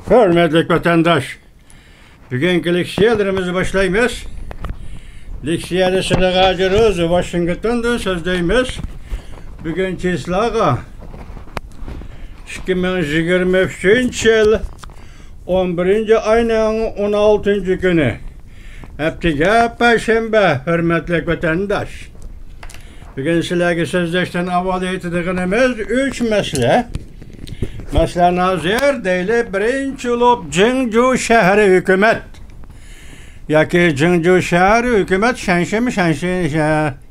Hürmetli vatandaş, bugünkü leksiyalarımızı başlayımız. Leksiyada sılığacırız, Washington'dan sözdeyimiz. Bugünkü islağa 2023 yıl 11. ayının 16. günü. Heptiga Perşembe, hürmetli vatandaş. Bugün sizlerge sözleşten avval ettiğimiz 3 mesele. Mesela nazir deyli birinci olup Jingju şehri hükümet. Yaki Jingju şehri hükümet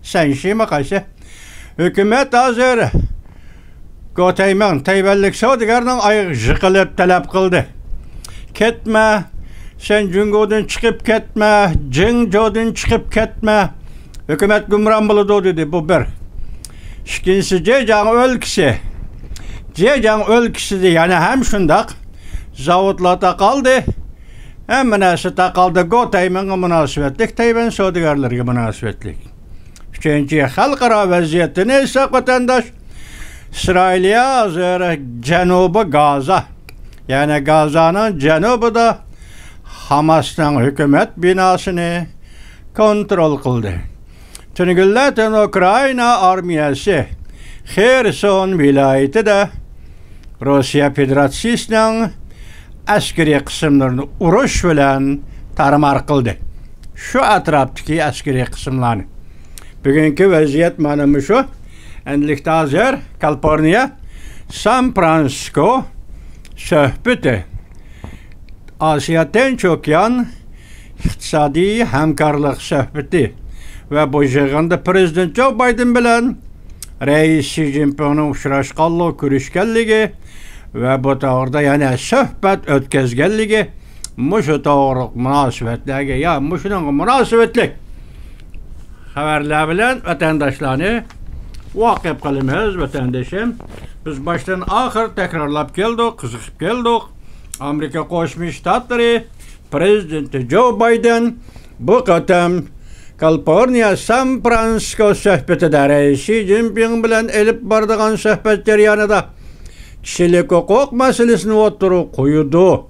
şenşi mi kaysi? Hükümet hazır Gotayman teyvellik savdigardan ayık jıkılıp talep kıldı. Ketme, sen Jingju'dan çıkıp ketme, Jingju'dan çıkıp ketme. Hükümet gümran buludu dedi bu bir. İkincisi Zhejiang ülkesi. Zhejiang ülkesi yani hem şundak zavutlarda kaldı hem münasebette kaldı Gotayman'a münasebetlik Tayvan savdigarlarına münasebetlik. Üçüncü halkara vaziyeti neyse vatandaş İsrail'e hazır Cenubu Gaza yani Gaza'nın cenubu da Hamas'tan hükümet binasını kontrol kıldı. Tünügülletin Ukrayna armiyası Kherson vilayeti de Rusya Federasyası'nın askeri kısımlarını uruş bilen tarmar kıldı. Şu atraftaki askeri kısımlarını. Bugünkü vaziyet manımı şu. Endilikte hazır Kaliforniya San Francisco söhbeti Asya'dan çok yan iktisadi hemkarlık söhbeti ve bu jığında Prezident Joe Biden bilen Reis Xi Jinping'in uçraşqanlığı, görüşkenligi ve bu tağırda yani söhbet ötközgenligi muşu tağırıq münasibetlerge ya muşunun münasibetlik haberler bilen vatandaşlarını vakıf kılımız vatandaşım. Biz baştan ahir tekrarlap geldik, kızıqıp geldik. Amerika Koşmuş Ştatları Prezidenti Joe Biden bu qatam Kaliforniya San Francisco söhbeti de Reis Xi Jinping bilen elip bardığan söhbet jaryanida kişilik hukuk meselesini oturup koydu.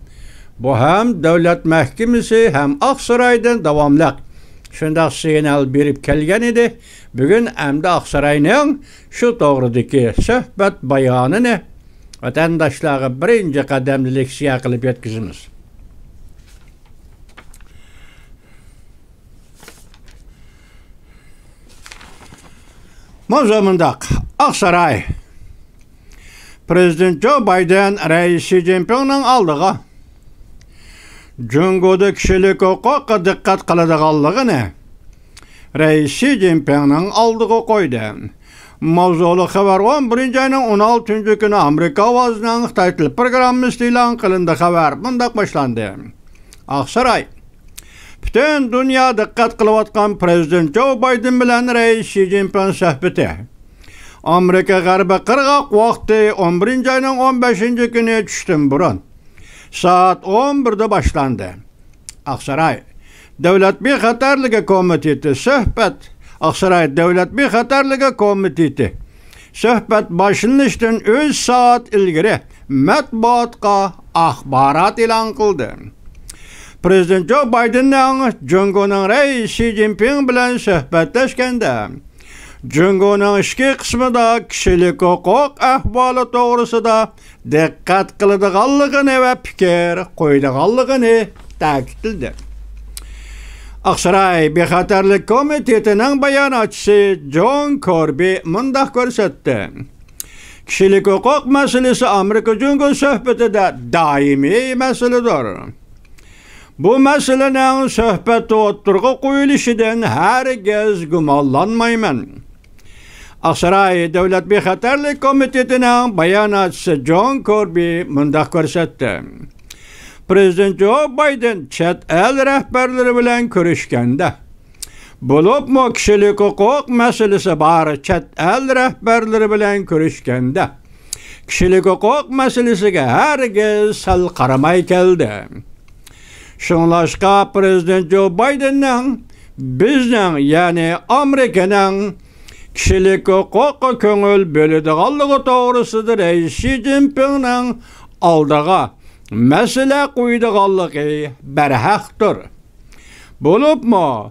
Bu hem devlet mahkemesi hem Aksaray'dan davamlıq. Şundaq signal berip kelgen idi. Bugün emde Aksaray'nın şu doğrudaki söhbet bayanını vatandaşlara birinci kademli leksiya kılıp yetkizimiz. Mozamındak Aksaray Prezident Joe Biden Reis Xi Jinping'in aldığı Jungo'da kişilik hukuka dikkat kılıdığallığını Reis Xi Jinping'in aldığı koydu. Mavzulu haber 11. ayının 16. günü Amerika avazının Xitay Til programı ilan kılındı haber. Bundak başlandı. Aksaray bütün dünya dikkat kılıvatkan Prezident Joe Biden bilen Reis Xi Jinping söhbeti. Amerika Garbi Qırğaq vakti 11. ayının 15. günü düştüm burun. Saat 11'de başlandı. Aksaray Devlet Bexatarlığı Komiteti söhbet. Aksaray Devlet Bexatarlığı Komiteti söhbet başlanıştan 3 saat ilgiri matbuatga axbarat ilan kıldı. Prezident Joe Biden'ın Jungo'nun Reis Xi Jinping bilen söhbetleşkende Jungo'nun işki kısmında kişilik hukuk ahvalı doğrusu da dikkat kılıdığallığını ve fikir koyduğallığını ta'kidledi. Aksaray Bexatarlık Komiteti'nin bayanatçısı John Kirby mundaq görsetti. Kişilik hukuk meselesi Amerika Jungo söhbeti de daimi meseledir. Bu meselenin söhbeti oturgu koyuluşidan herkes gümallanmayman. Aksaray Devlet Bexatarlık Komiteti'nin bayanatçısı John Kirby mundaq görsetti. Prezident Joe Biden chet el rehberleri bilen görüşkende bulup mu kişilik hukuk meselesi bar chet el rehberleri bilen görüşkende kişilik hukuk meselesiga herkes sal qaramay keldi. Şunlaşqa Prezident Joe Biden'ın bizning yani Amerika'nın kişilik hukuk köngül bölüdüğallığı doğrusudur Xi Jinping'nin aldığı mesele qo'ydiganligi barhaqdir. Bo'libmi,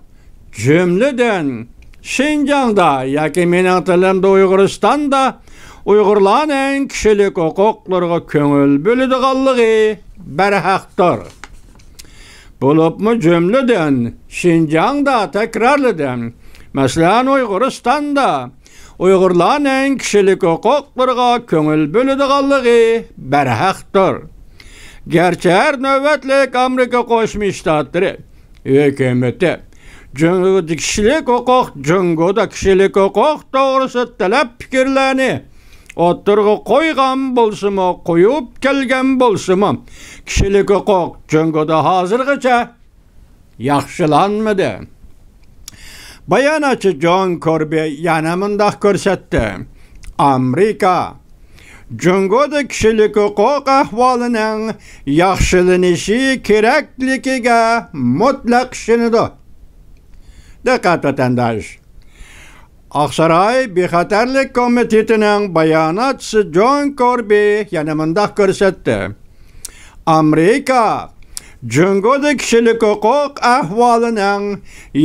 jumladan Şinjan'da yoki mening tilimda Uyg'uristonda Uyg'urlarning kishilik huquqlariga ko'ngil bo'ladiganligi barhaqdir. Bo'libmi, jumladan Şinjan'da takrorladim. Masalan, Uyg'uristonda Uyg'urlarning kishilik huquqlariga ko'ngil bo'ladiganligi barhaqdir. Gerçi her nöbetlik Amerika Qo'shma Shtatlari hukumati Jungoda kishilik huquq to'g'risida talab fikrlarni o'tirg'i qo'ygan bo'lsa-mu, qo'yib kelgan bo'lsa-mu, kishilik huquq Jungoda hozirgacha yaxshilanmadi. Bayonotchi John Kirby yana mundaq ko'rsatdi. Amerika Jungoda kishilik huquq ahvolining yaxshilanishi kerakligiga mutlaq ishonadi. Diqqat vatandosh. Oqsaroy bexatarlik komitetining bayonotchisi John Kirby yana mundaq ko'rsatdi. Amerika Jungoda kishilik huquq ahvolining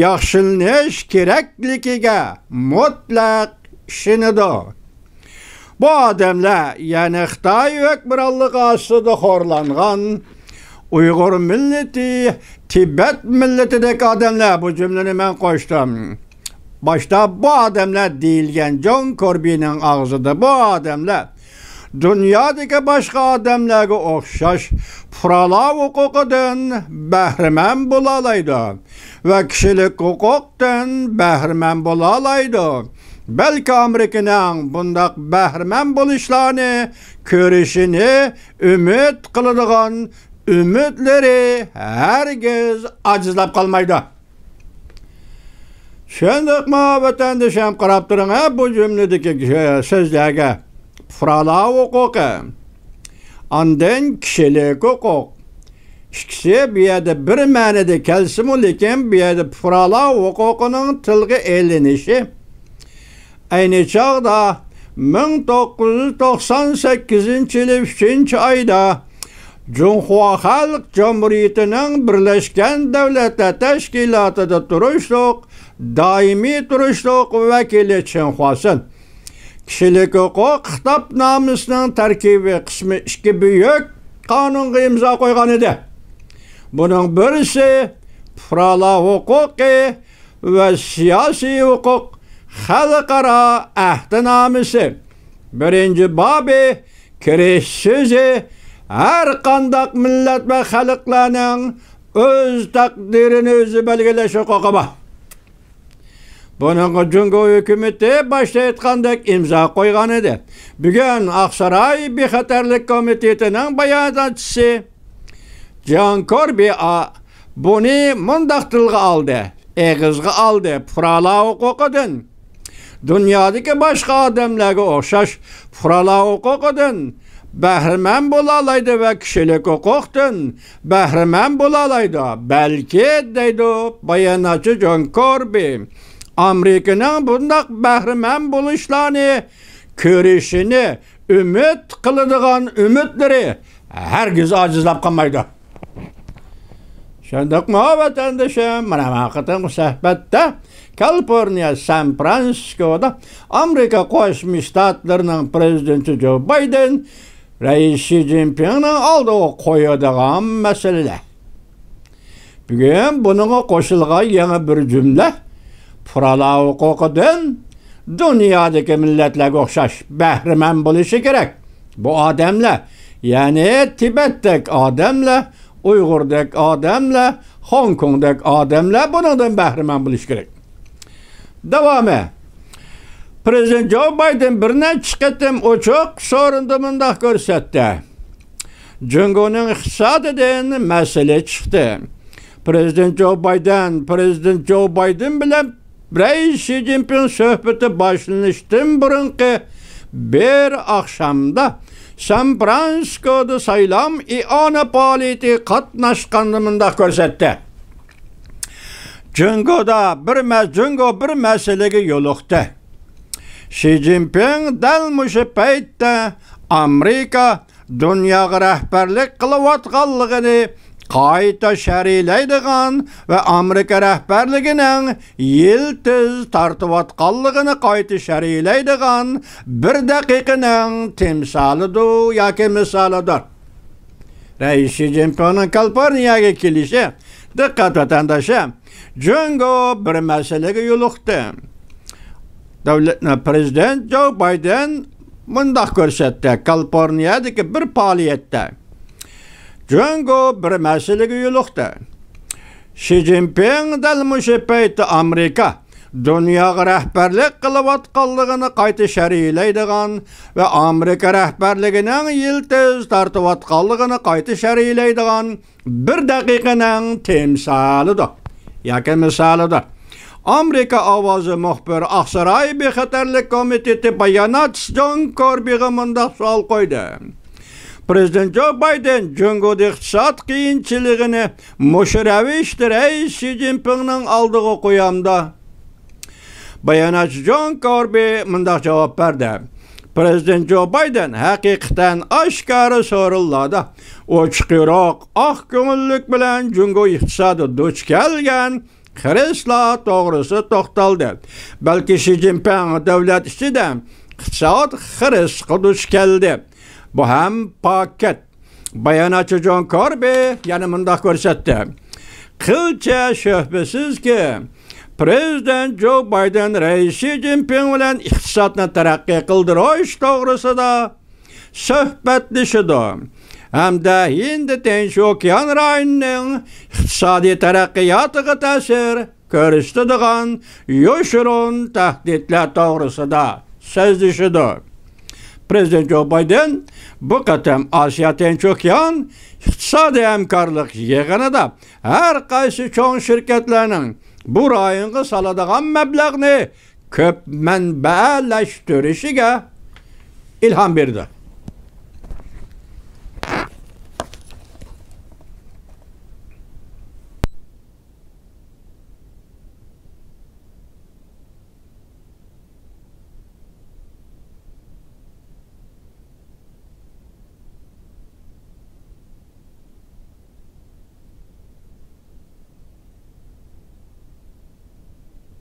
yaxshilanish kerakligiga mutlaq ishonadi. Bu adamlar, yani Xitoy hukmronligi ostida xo'rlangan Uyg'ur milleti, Tibet milletidagi adamlar, bu cümleni men qo'shdim. Başta bu adamlar deyilgan John Kirby'ning og'zida bu adamlar dunyodagi boshqa adamlarga o'xshash fuqarolar huquqidan bahramand bo'la oladi va kishilik huquqdan bahramand bo'la oladi. Belki Amerika'nın bundaq bahramand bo'lishlarini ko'rishini umid qiladigan umidlari hargiz ajizlab qolmaydi. Shundaqmi vatandoshim, qarab turing, bu jumladagi so'zlarga fuqarolar huquqi, ondan kishilik huquq. İkisi bir yerda bir ma'noda kelsa-mu, lekin bu yerda fuqarolar huquqining tilga elinishi ayni chog'da 1998-yil 3-oyda Cumhuriyet Halk Cumhuriyeti'nin Birleşken Devletler Teşkilatı'da turuşluq, daimi turuşluq vekili Çinhuasın. Kishilik huquq xitobnomasining tarkibiy qismi 2 büyük qonunga imzo qo'ygan edi. Buning birisi fuqarolar huquqi va siyosiy huquq xalqaro ahdnomasi. Birinchi bobi kirish so'zi her qandaq millat ve xalqlarning o'z taqdirini o'zi belgilash huquqi bor. Buning Jungo hukumati boshda aytgandek imzo qo'ygan edi. Bugun Oqsaroy bexatarlik komitetining bayonotchisi John Kirby buni mundaq tilga oldi, eg'izga oldi. Fuqarolar huquqidan dunyodagi boshqa odamlarga o'xshash fuqarolar huquqidan bahramand bo'la oladi va kishilik huquqdan bahramand bo'la oladi. Balki deydi bayonotchi John Kirby, Amerikaning bundaq bahramand bo'lishlarini ko'rishini umid qiladigan umidlari hargiz ojizlab qolmaydi. Shundaqmi vatandoshim, mana vaqtim suhbatda Kaliforniya San Fransiskoda Amerika Qo'shma Shtatlarining prezidenti Joe Biden Rais Xi Jinpingning oldiga qo'yadigan masalalar. Bugun buningga qo'shilgan yana bir jumla fuqarolar huquqidan dunyodagi millatlarga o'xshash bahramand bo'lishi kerak. Bu odamlar, ya'ni Tibetdagi odamlar, Uyg'urdagi odamlar, Hong Kongdagi odamlar bundan bahramand bo'lishi kerak. Davomi. Prezident Joe Biden bir necha qatim ochiq so'rinda mundaq ko'rsatdi. Jungoning iqtisodidan masala chiqdi. Prezident Joe Biden bilan Rais Xi Jinping suhbati boshlanishdan burungi bir oqshomda San Fransiskoda saylam i'ona faoliyati qatnashganda mundaq ko'rsatdi. Jungo bir masalaga yo'liqdi. Xi Jinping dal mushu paytda Amerika dunyoga rahbarlik qilayotganligini qayta sharhlaydigan va Amerika rahbarligining yiltiz tartiyotganligini qayta sharhlaydigan bir daqiqaning timsolidir yoki misolidir. Rais Xi Jinpingning Kaliforniyaga kelishi, diqqat vatandoshim, Jungo bir masalaga yo'liqdi. Prezident Joe Biden mundaq ko'rsatdi Kaliforniyadagi bir faoliyatda. Jungo bir masalaga yo'liqdi. Xi Jinping dal mushu paytda Amerika dunyoga rahbarlik qilayotganligini qayta sharhlaydigan va Amerika rahbarligining yiltiz tartiyotganligini qayta sharhlaydigan bir daqiqaning timsolidir yoki misolidir. Amerika ovozi muxbiri Aqsaroy bexatarlik komiteti bayonotchisi John Kirbyga mundaq savol qo'ydi. Prezident Joe Biden Jungoda iqtisod qiyinchiligini musharavishda Rais Xi Jinpingning oldiga qo'yamda. Bayonotchi John Kirby mundaq javob berdi. Prezident Joe Biden haqiqatan oshkora so'riladi. Ochiqroq, oq ko'ngillik bilan Jungo iqtisodi duch kelgan xiristlar to'g'risi to'xtaldi. Balki Xi Jinping davlat ichida iqtisod xiristga duch keldi. Bu ham paket. Bayonotchi John Kirby yana mundaq ko'rsatdi. Qilcha shubhasizki, Prezident Joe Biden Rais Xi Jinping bilan iqtisodni taraqqiy qildirish to'g'risida suhbatlashdi. Hamda Hind Tinch okean rayonining iqtisodiy taraqqiyotiga ta'sir ko'rsatadigan yoshirin tahdidlar to'g'risida so'zlashdi. Prezident Joe Biden bu qatam Osiyo Tinch okean iqtisodiy hamkorlik yig'inida har qaysi cho'ng shirkatlarning bu rayonga soladigan mablag'ni ko'p manbalashtirishiga ilhom berdi.